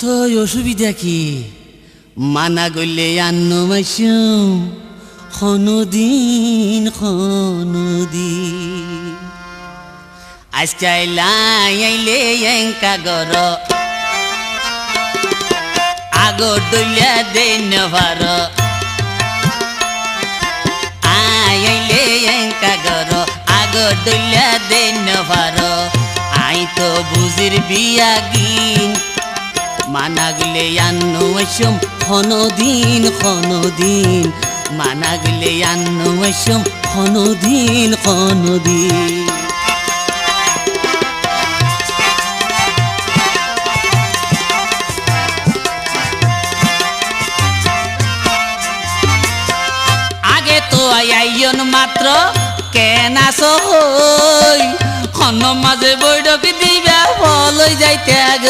তো অসুবিধা কি মানা গলে আন্ন মাসুম খনদিন আজকে আইলে এঙ্কা গর আগর দলিয়া দেন ভার আইলে এঙ্কা গর আগর দলিয়া দেন ভার আই তো বুঝির বিয়া গিন মানাগলে আন্ন মাসুম খনদিন মানাগলে আন্ন মাসুম খনদিন আগে তো আইয়ন মাত্র কেনা সহই খন মাঝে বৈঠক দিবা বলই যাইতে আগে